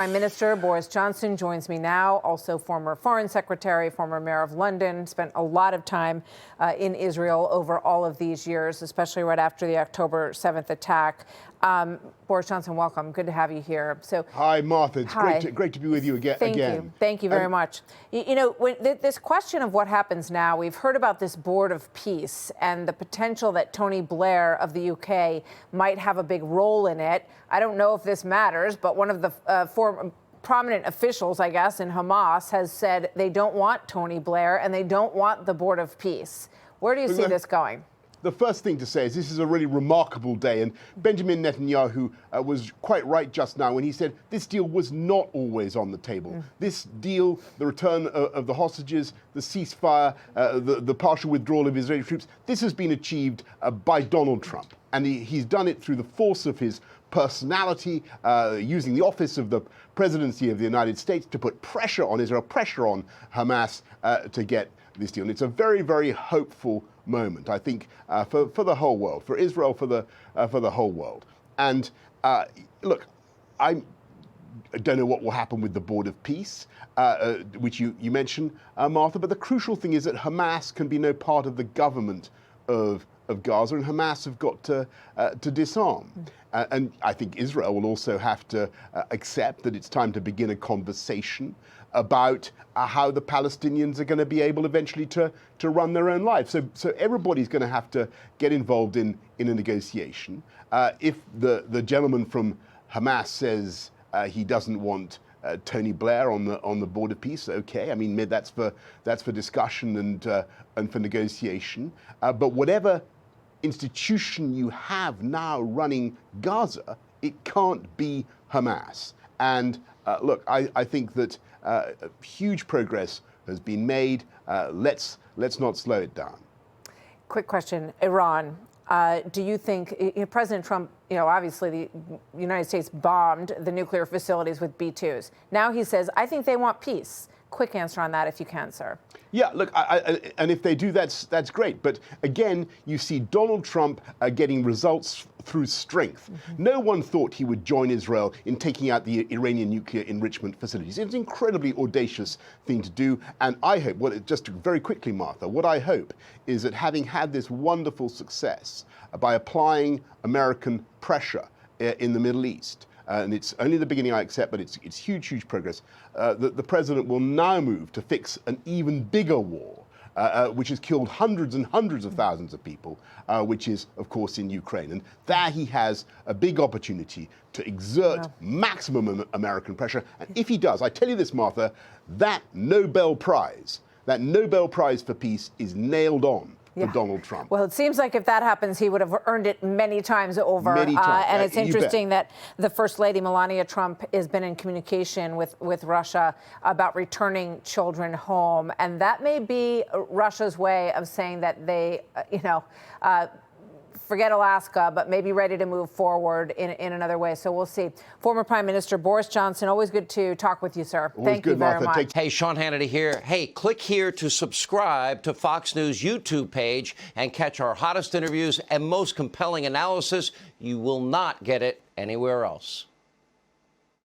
Prime Minister Boris Johnson joins me now, also former Foreign Secretary, former Mayor of London, spent a lot of time in Israel over all of these years, especially right after the October 7th attack. Boris Johnson, welcome. Good to have you here. So, hi, Martha. It's great to be with you again. Thank you very much. You know, this question of what happens now, we've heard about this Board of Peace and the potential that Tony Blair of the UK might have a big role in it. I don't know if this matters, but one of the four prominent officials, I guess, in Hamas has said they don't want Tony Blair and they don't want the Board of Peace. Where do you see this going? The first thing to say is this is a really remarkable day, and Benjamin Netanyahu was quite right just now when he said this deal was not always on the table. This deal, the return of the hostages, the ceasefire, the partial withdrawal of Israeli troops, this has been achieved by Donald Trump. And he's done it through the force of his personality, using the office of the presidency of the United States to put pressure on Israel, pressure on Hamas to get this deal. And it's a very, very hopeful moment, I think, for the whole world, for Israel, for the whole world. And look, I don't know what will happen with the Board of Peace, which you mentioned, Martha, but the crucial thing is that Hamas can be no part of the government of Gaza, and Hamas have got to disarm. And I think Israel will also have to accept that it's time to begin a conversation about how the Palestinians are going to be able eventually to run their own lives. So everybody's going to have to get involved in a negotiation. If the gentleman from Hamas says he doesn't want Tony Blair on the Board of Peace, okay. I mean, that's for discussion and for negotiation. But whatever institution you have now running Gaza, it can't be Hamas. And look, I think that huge progress has been made. Let's not slow it down. Quick question, Iran. Do you think President Trump, obviously the United States bombed the nuclear facilities with B-2s. Now he says, I think they want peace. Quick answer on that, if you can, sir. Yeah, look, and if they do, that's great. But again, you see Donald Trump getting results through strength. No one thought he would join Israel in taking out the Iranian nuclear enrichment facilities. It's an incredibly audacious thing to do. And I hope, just very quickly, Martha, what I hope is that having had this wonderful success by applying American pressure in the Middle East, and it's only the beginning, I accept, but it's huge, huge progress, that the president will now move to fix an even bigger war, which has killed hundreds and hundreds of thousands of people, which is, of course, in Ukraine. And there he has a big opportunity to exert maximum American pressure. And if he does, I tell you this, Martha, that Nobel Prize for peace is nailed on. For Donald Trump. Well, it seems like if that happens, he would have earned it many times over. Many times. And it's interesting that the First Lady, Melania Trump, has been in communication with Russia about returning children home. And that may be Russia's way of saying that they, forget Alaska, but maybe ready to move forward in another way. So we'll see. Former Prime Minister Boris Johnson, always good to talk with you, sir. Thank you very much. Hey, Sean Hannity here. Hey, click here to subscribe to Fox News YouTube page and catch our hottest interviews and most compelling analysis. You will not get it anywhere else.